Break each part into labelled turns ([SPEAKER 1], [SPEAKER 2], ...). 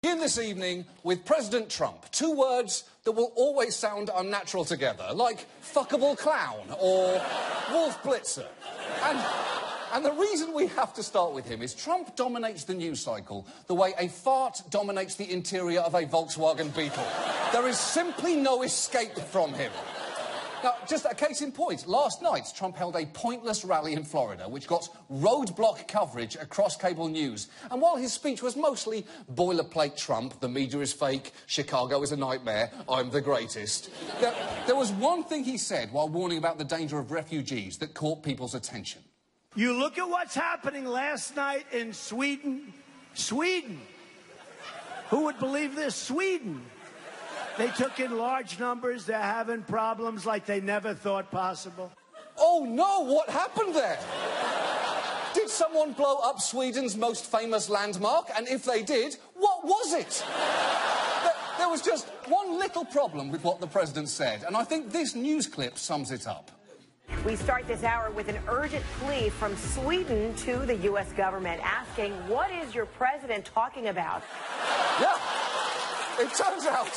[SPEAKER 1] Begin this evening with President Trump. Two words that will always sound unnatural together, like fuckable clown or wolf blitzer. And the reason we have to start with him is Trump dominates the news cycle the way a fart dominates the interior of a Volkswagen Beetle. There is simply no escape from him. Now, just a case in point, last night Trump held a pointless rally in Florida which got roadblock coverage across cable news. And while his speech was mostly boilerplate Trump, the media is fake, Chicago is a nightmare, I'm the greatest, there was one thing he said while warning about the danger of refugees that caught people's attention.
[SPEAKER 2] You look at what's happening last night in Sweden. Sweden. Who would believe this? Sweden. They took in large numbers. They're having problems like they never thought possible.
[SPEAKER 1] Oh, no, what happened there? Did someone blow up Sweden's most famous landmark? And if they did, what was it? There was just one little problem with what the president said, and I think this news clip sums it up.
[SPEAKER 3] We start this hour with an urgent plea from Sweden to the U.S. government asking, what is your president talking about?
[SPEAKER 1] Yeah, it turns out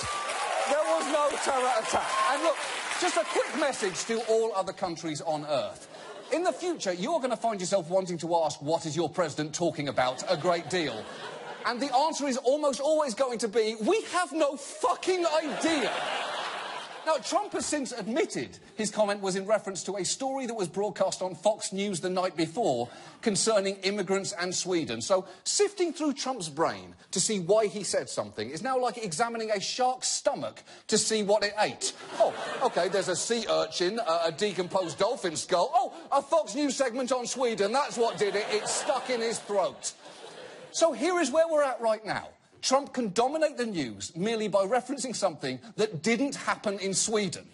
[SPEAKER 1] there was no terror attack. And look, just a quick message to all other countries on Earth. In the future, you're going to find yourself wanting to ask, what is your president talking about, a great deal. And the answer is almost always going to be, we have no fucking idea. Now, Trump has since admitted his comment was in reference to a story that was broadcast on Fox News the night before concerning immigrants and Sweden. So, sifting through Trump's brain to see why he said something is now like examining a shark's stomach to see what it ate. Oh, OK, there's a sea urchin, a decomposed dolphin skull. Oh, a Fox News segment on Sweden, that's what did it. It stuck in his throat. So here is where we're at right now. Trump can dominate the news merely by referencing something that didn't happen in Sweden.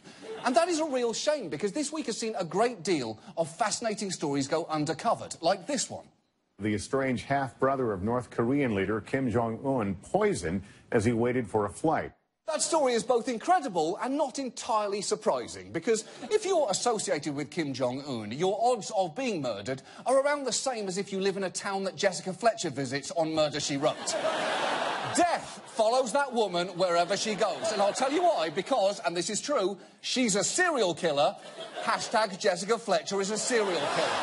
[SPEAKER 1] And that is a real shame, because this week has seen a great deal of fascinating stories go undercovered, like this one.
[SPEAKER 4] The estranged half-brother of North Korean leader Kim Jong-un poisoned as he waited for a flight.
[SPEAKER 1] That story is both incredible and not entirely surprising, because if you're associated with Kim Jong-un, your odds of being murdered are around the same as if you live in a town that Jessica Fletcher visits on Murder, She Wrote. Death follows that woman wherever she goes. And I'll tell you why, because, and this is true, she's a serial killer. Hashtag Jessica Fletcher is a serial killer.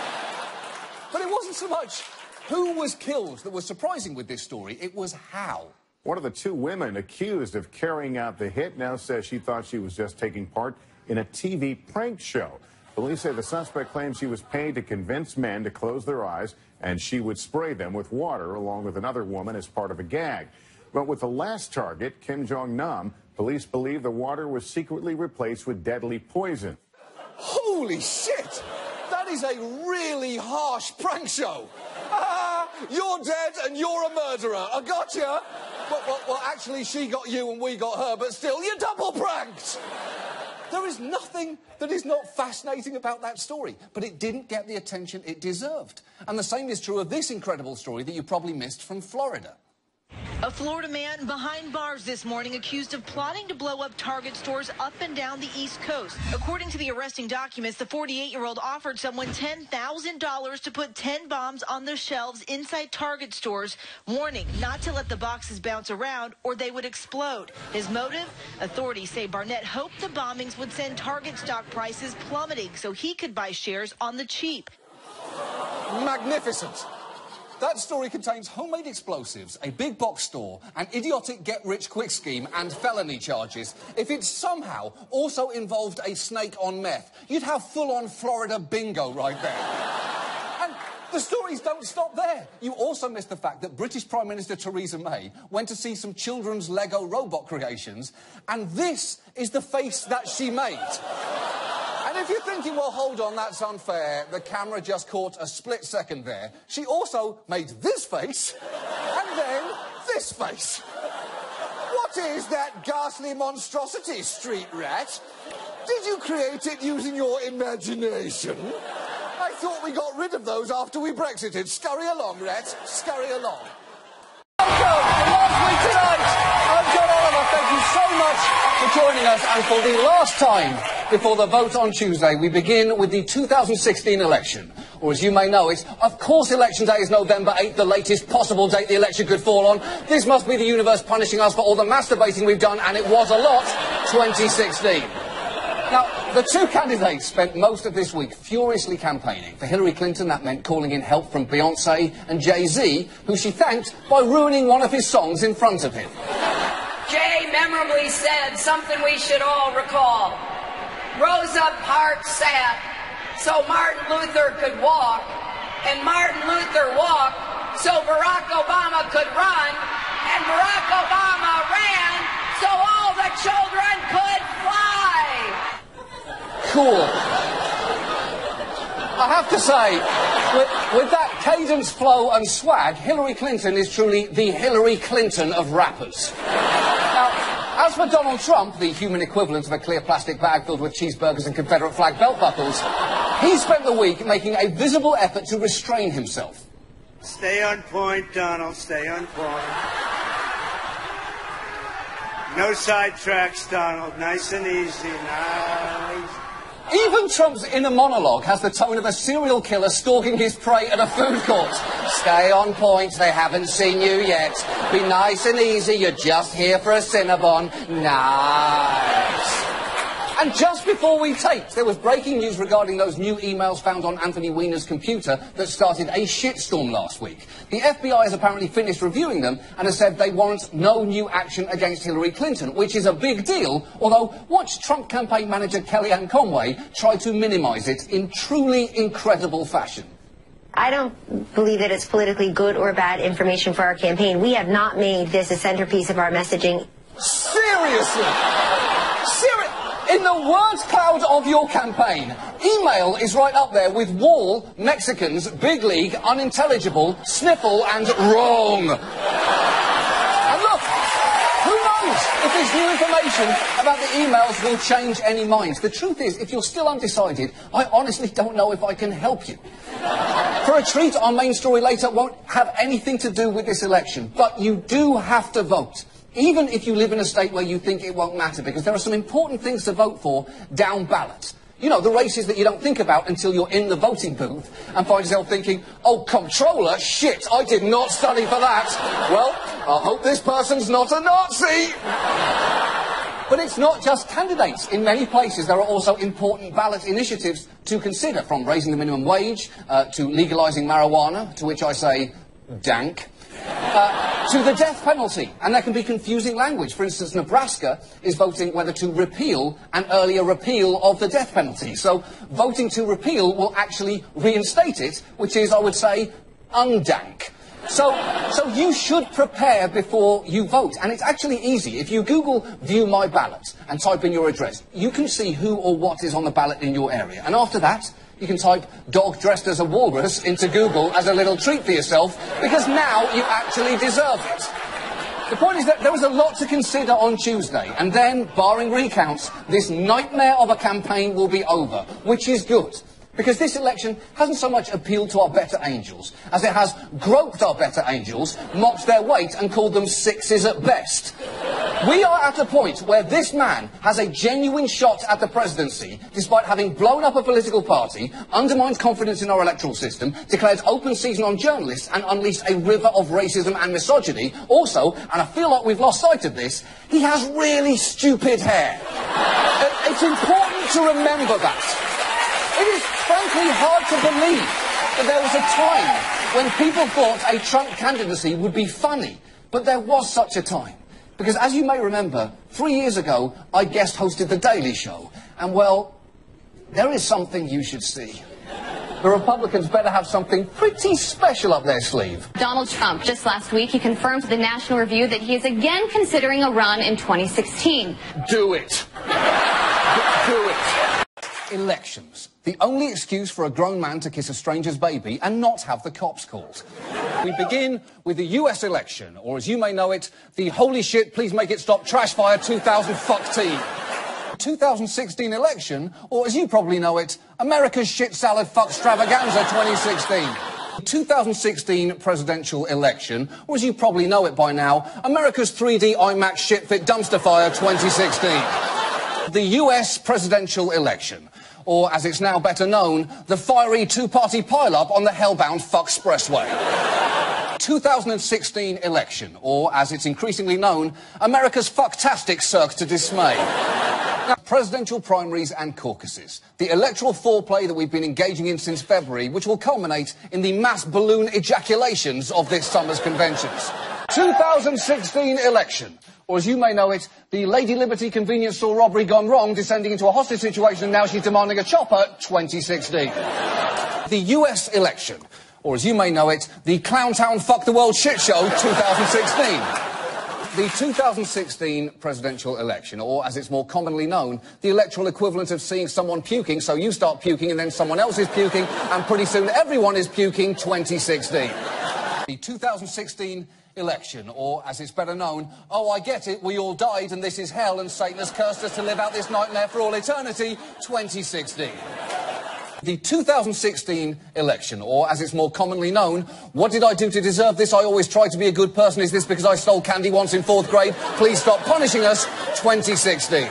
[SPEAKER 1] But it wasn't so much who was killed that was surprising with this story, it was how.
[SPEAKER 4] One of the two women accused of carrying out the hit now says she thought she was just taking part in a TV prank show. Police say the suspect claims she was paid to convince men to close their eyes, and she would spray them with water along with another woman as part of a gag. But with the last target, Kim Jong-nam, police believe the water was secretly replaced with deadly poison.
[SPEAKER 1] Holy shit! That is a really harsh prank show. You're dead and you're a murderer. I got you. Well, actually, she got you and we got her, but still, you're double pranked. There is nothing that is not fascinating about that story, but it didn't get the attention it deserved. And the same is true of this incredible story that you probably missed from Florida.
[SPEAKER 5] A Florida man behind bars this morning accused of plotting to blow up Target stores up and down the East Coast. According to the arresting documents, the 48-year-old offered someone $10,000 to put 10 bombs on the shelves inside Target stores, warning not to let the boxes bounce around or they would explode. His motive? Authorities say Barnett hoped the bombings would send Target stock prices plummeting so he could buy shares on the cheap.
[SPEAKER 1] Magnificent. That story contains homemade explosives, a big box store, an idiotic get-rich-quick scheme, and felony charges. If it somehow also involved a snake on meth, you'd have full-on Florida bingo right there. And the stories don't stop there. You also missed the fact that British Prime Minister Theresa May went to see some children's Lego robot creations, and this is the face that she made. And if you're thinking, well, hold on, that's unfair, the camera just caught a split second there, she also made this face, and then this face. What is that ghastly monstrosity, street rat? Did you create it using your imagination? I thought we got rid of those after we Brexited. Scurry along, rat, scurry along. Last week tonight, I'm John Oliver. Thank you so much for joining us, and for the last time before the vote on Tuesday, we begin with the 2016 election. or as you may know it, of course Election Day is November 8th, the latest possible date the election could fall on. This must be the universe punishing us for all the masturbating we've done, and it was a lot, 2016. Now, the two candidates spent most of this week furiously campaigning. For Hillary Clinton, that meant calling in help from Beyoncé and Jay-Z, who she thanked by ruining one of his songs in front of him.
[SPEAKER 6] Jay memorably said something we should all recall. Rosa Parks sat so Martin Luther could walk, and Martin Luther walked so Barack Obama could run, and Barack Obama ran so all the children could fly.
[SPEAKER 1] Cool. I have to say, with that cadence, flow and swag, Hillary Clinton is truly the Hillary Clinton of rappers. Now, as for Donald Trump, the human equivalent of a clear plastic bag filled with cheeseburgers and Confederate flag belt buckles, he spent the week making a visible effort to restrain himself.
[SPEAKER 7] Stay on point, Donald, stay on point. No sidetracks, Donald. Nice and easy, nice.
[SPEAKER 1] Even Trump's inner monologue has the tone of a serial killer stalking his prey at a food court. Stay on point, they haven't seen you yet. Be nice and easy, you're just here for a Cinnabon. Nice. And just before we taped, there was breaking news regarding those new emails found on Anthony Weiner's computer that started a shitstorm last week. The FBI has apparently finished reviewing them and has said they warrant no new action against Hillary Clinton, which is a big deal, although watch Trump campaign manager Kellyanne Conway try to minimise it in truly incredible fashion.
[SPEAKER 8] I don't believe that it's politically good or bad information for our campaign. We have not made this a centerpiece of our messaging.
[SPEAKER 1] Seriously? In the word cloud of your campaign, email is right up there with wall, Mexicans, big league, unintelligible, sniffle and wrong. And look, who knows if this new information about the emails will change any minds. The truth is, if you're still undecided, I honestly don't know if I can help you. For a treat, our main story later won't have anything to do with this election, but you do have to vote. Even if you live in a state where you think it won't matter, because there are some important things to vote for down ballot. You know, the races that you don't think about until you're in the voting booth and find yourself thinking, oh, comptroller, shit, I did not study for that. Well, I hope this person's not a Nazi. But it's not just candidates. In many places, there are also important ballot initiatives to consider, from raising the minimum wage to legalising marijuana, to which I say, dank. To the death penalty, and there can be confusing language. For instance, Nebraska is voting whether to repeal an earlier repeal of the death penalty. So voting to repeal will actually reinstate it, which is, I would say, undank. So you should prepare before you vote, and it's actually easy. If you Google View My Ballot and type in your address, you can see who or what is on the ballot in your area. And after that, you can type dog dressed as a walrus into Google as a little treat for yourself, because now you actually deserve it. The point is that there is a lot to consider on Tuesday, and then, barring recounts, this nightmare of a campaign will be over, which is good. Because this election hasn't so much appealed to our better angels as it has groped our better angels, mocked their weight and called them sixes at best. We are at a point where this man has a genuine shot at the presidency, despite having blown up a political party, undermined confidence in our electoral system, declared open season on journalists and unleashed a river of racism and misogyny. Also, and I feel like we've lost sight of this, he has really stupid hair. It's important to remember that. It is frankly hard to believe that there was a time when people thought a Trump candidacy would be funny. But there was such a time. Because as you may remember, 3 years ago, I guest hosted The Daily Show. And well, there is something you should see. The Republicans better have something pretty special up their sleeve.
[SPEAKER 9] Donald Trump, just last week, he confirmed to the National Review that he is again considering a run in 2016.
[SPEAKER 1] Do it. Do it. Elections. The only excuse for a grown man to kiss a stranger's baby and not have the cops called. We begin with the US election, or as you may know it, the holy shit, please make it stop trash fire 2015. 2016 election, or as you probably know it, America's shit salad fuck extravaganza 2016. 2016 presidential election, or as you probably know it by now, America's 3D IMAX shit fit dumpster fire 2016. The US presidential election. or as it's now better known, the fiery two-party pile-up on the hellbound Fuck-Expressway. 2016 election, or as it's increasingly known, America's fucktastic cirque to dismay. Now, presidential primaries and caucuses. The electoral foreplay that we've been engaging in since February, which will culminate in the mass balloon ejaculations of this summer's conventions. 2016 election, or as you may know it, the Lady Liberty convenience store robbery gone wrong, descending into a hostage situation, and now she's demanding a chopper, 2016. The US election, or as you may know it, the Clowntown Fuck the World shit show 2016. The 2016 presidential election, or as it's more commonly known, the electoral equivalent of seeing someone puking, so you start puking and then someone else is puking, and pretty soon everyone is puking, 2016. The 2016 election, or as it's better known, oh, I get it, we all died and this is hell and Satan has cursed us to live out this nightmare for all eternity, 2016. The 2016 election, or as it's more commonly known, what did I do to deserve this? I always tried to be a good person. Is this because I stole candy once in 4th grade? Please stop punishing us, 2016.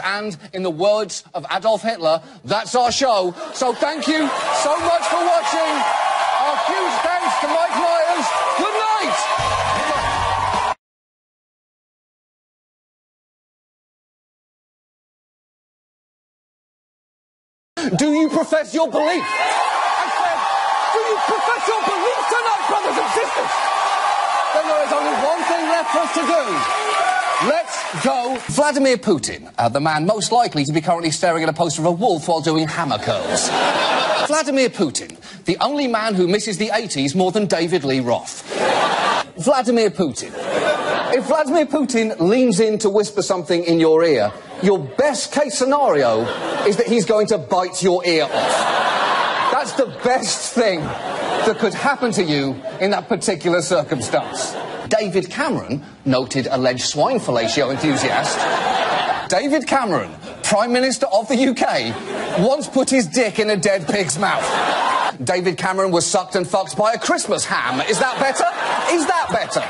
[SPEAKER 1] And in the words of Adolf Hitler, that's our show. So thank you so much for watching. Our huge thanks to Mike Myers. Good night. Do you profess your belief? I said, do you profess your belief tonight, brothers and sisters? Then there is only one thing left for us to do. Let's go. Vladimir Putin, the man most likely to be currently staring at a poster of a wolf while doing hammer curls. Vladimir Putin, the only man who misses the 80s more than David Lee Roth. Vladimir Putin. If Vladimir Putin leans in to whisper something in your ear, your best case scenario is that he's going to bite your ear off. That's the best thing that could happen to you in that particular circumstance. David Cameron, noted alleged swine fellatio enthusiast, David Cameron, Prime Minister of the UK, once put his dick in a dead pig's mouth. David Cameron was sucked and fucked by a Christmas ham. Is that better? Is that better?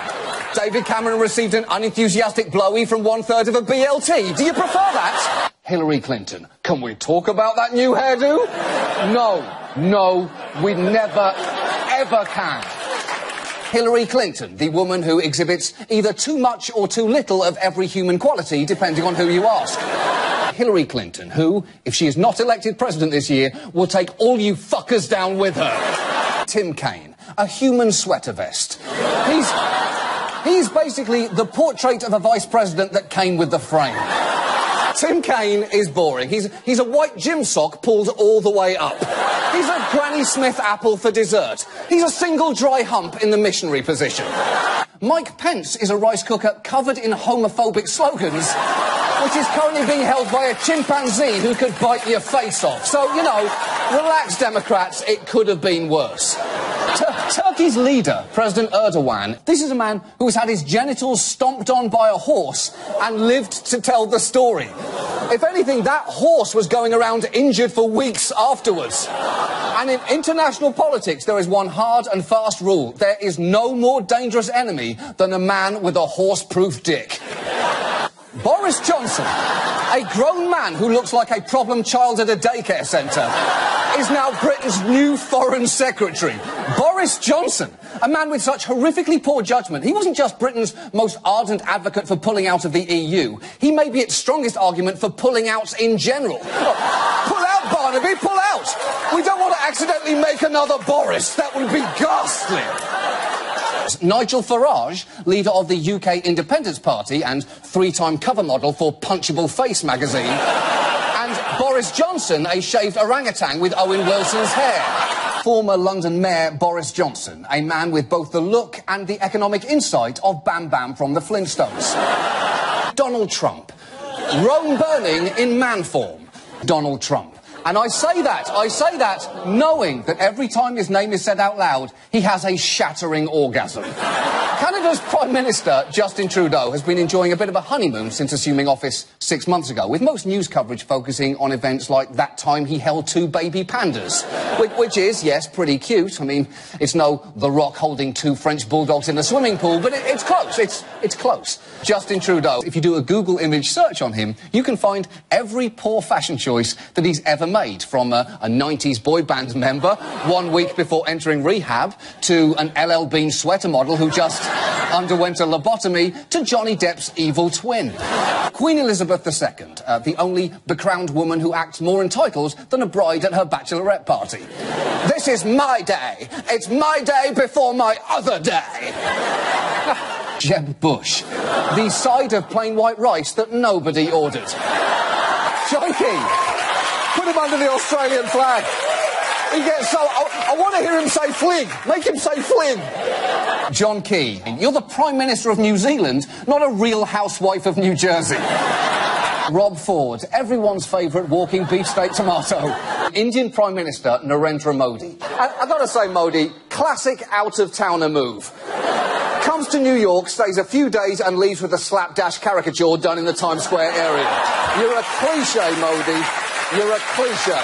[SPEAKER 1] David Cameron received an unenthusiastic blowy from 1/3 of a BLT. Do you prefer that? Hillary Clinton. Can we talk about that new hairdo? No, we never, ever can. Hillary Clinton, the woman who exhibits either too much or too little of every human quality, depending on who you ask. Hillary Clinton, who, if she is not elected president this year, will take all you fuckers down with her. Tim Kaine, a human sweater vest. He's basically the portrait of a vice president that came with the frame. Tim Kaine is boring. He's a white gym sock pulled all the way up. He's a Granny Smith apple for dessert. He's a single dry hump in the missionary position. Mike Pence is a rice cooker covered in homophobic slogans, which is currently being held by a chimpanzee who could bite your face off. So, you know, relax, Democrats, it could have been worse. Turkey's leader, President Erdogan, this is a man who has had his genitals stomped on by a horse and lived to tell the story. If anything, that horse was going around injured for weeks afterwards. And in international politics, there is one hard and fast rule. There is no more dangerous enemy than a man with a horse-proof dick. Boris Johnson, a grown man who looks like a problem child at a daycare centre, is now Britain's new foreign secretary. Boris Johnson, a man with such horrifically poor judgment. He wasn't just Britain's most ardent advocate for pulling out of the EU. He may be its strongest argument for pulling out in general. Pull out, Barnaby, pull out! We don't want to accidentally make another Boris. That would be ghastly. Nigel Farage, leader of the UK Independence Party and 3-time cover model for Punchable Face magazine, and Boris Johnson, a shaved orangutan with Owen Wilson's hair. Former London Mayor Boris Johnson, a man with both the look and the economic insight of Bam Bam from the Flintstones. Donald Trump, Rome burning in man form. Donald Trump, And I say that knowing that every time his name is said out loud, he has a shattering orgasm. Canada's Prime Minister, Justin Trudeau, has been enjoying a bit of a honeymoon since assuming office 6 months ago, with most news coverage focusing on events like that time he held 2 baby pandas, which is, yes, pretty cute. I mean, it's no The Rock holding 2 French bulldogs in a swimming pool, but it's close. It's close. Justin Trudeau, if you do a Google image search on him, you can find every poor fashion choice that he's ever made, from a 90s boy band member 1 week before entering rehab, to an LL Bean sweater model who just underwent a lobotomy, to Johnny Depp's evil twin. Queen Elizabeth II, the only becrowned woman who acts more entitled than a bride at her bachelorette party. This is my day. It's my day before my other day. Jeb Bush, the side of plain white rice that nobody ordered. John Key, put him under the Australian flag. He gets so... I want to hear him say fling. Make him say fling. John Key, you're the Prime Minister of New Zealand, not a real housewife of New Jersey. Rob Ford, everyone's favourite walking beefsteak tomato. Indian Prime Minister Narendra Modi. I've got to say, Modi, classic out-of-towner move. Comes to New York, stays a few days and leaves with a slapdash caricature done in the Times Square area. You're a cliché, Modi. You're a cliché.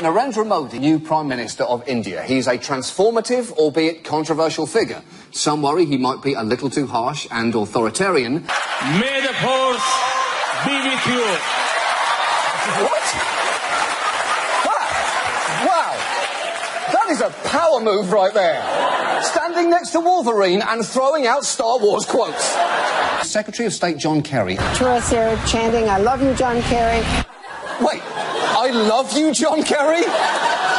[SPEAKER 1] Narendra Modi, new Prime Minister of India. He's a transformative, albeit controversial figure. Some worry he might be a little too harsh and authoritarian.
[SPEAKER 10] May the force be with you.
[SPEAKER 1] What? Wow. That is a power move right there. Standing next to Wolverine and throwing out Star Wars quotes. Secretary of State John Kerry.
[SPEAKER 11] Tourists here chanting, "I love you, John Kerry."
[SPEAKER 1] Wait, I love you, John Kerry?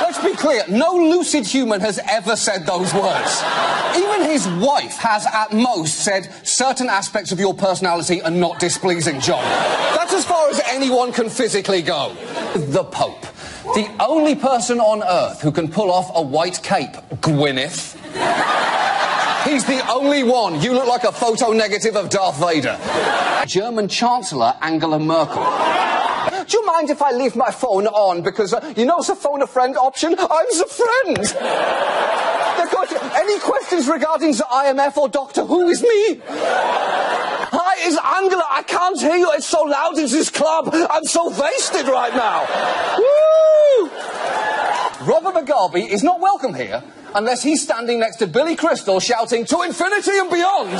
[SPEAKER 1] Let's be clear, no lucid human has ever said those words. Even his wife has at most said certain aspects of your personality are not displeasing, John. That's as far as anyone can physically go. The Pope. The only person on earth who can pull off a white cape, Gwyneth. He's the only one. You look like a photo negative of Darth Vader. German Chancellor Angela Merkel. Do you mind if I leave my phone on? Because, you know, it's a phone a friend option. I'm the friend. Any questions regarding the IMF or Doctor Who is me? Hi, it's Angela. I can't hear you. It's so loud in this club. I'm so wasted right now. Woo! Robert Mugabe is not welcome here unless he's standing next to Billy Crystal shouting "to infinity and beyond"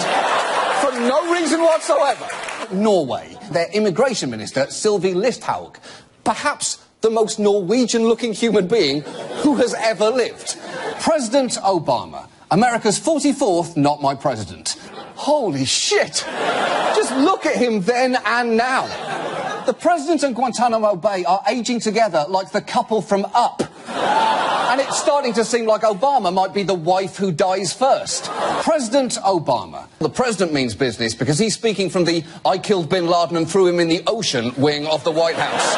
[SPEAKER 1] for no reason whatsoever. Norway, their immigration minister, Sylvie Listhaug, perhaps the most Norwegian-looking human being who has ever lived. President Obama, America's 44th not my president. Holy shit! Just look at him then and now. The president and Guantanamo Bay are aging together like the couple from Up. And it's starting to seem like Obama might be the wife who dies first. President Obama. The president means business because he's speaking from the "I killed bin Laden and threw him in the ocean" wing of the White House.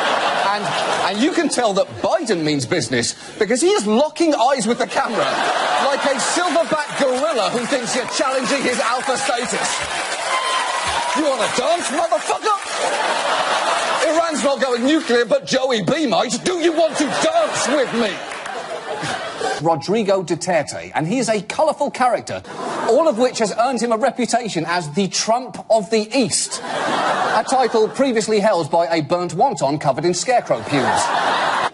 [SPEAKER 1] And you can tell that Biden means business because he is locking eyes with the camera like a silverback gorilla who thinks you're challenging his alpha status. You want to dance, motherfucker? Iran's not going nuclear, but Joey B might. Do you want to dance with me? Rodrigo Duterte, and he is a colourful character, all of which has earned him a reputation as the Trump of the East, a title previously held by a burnt wonton covered in scarecrow pubes.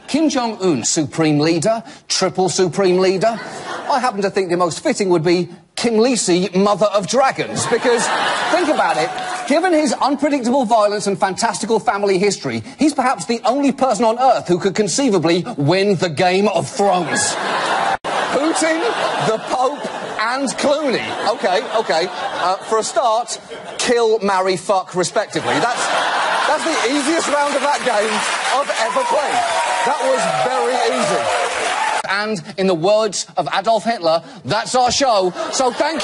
[SPEAKER 1] Kim Jong-un, Supreme Leader, Triple Supreme Leader. I happen to think the most fitting would be Kim Lisi, Mother of Dragons, because, think about it, given his unpredictable violence and fantastical family history, he's perhaps the only person on Earth who could conceivably win the Game of Thrones. Putin, the Pope, and Clooney. Okay. For a start, kill, marry, fuck, respectively. That's the easiest round of that game I've ever played. That was very easy. And, in the words of Adolf Hitler, that's our show, so thank you.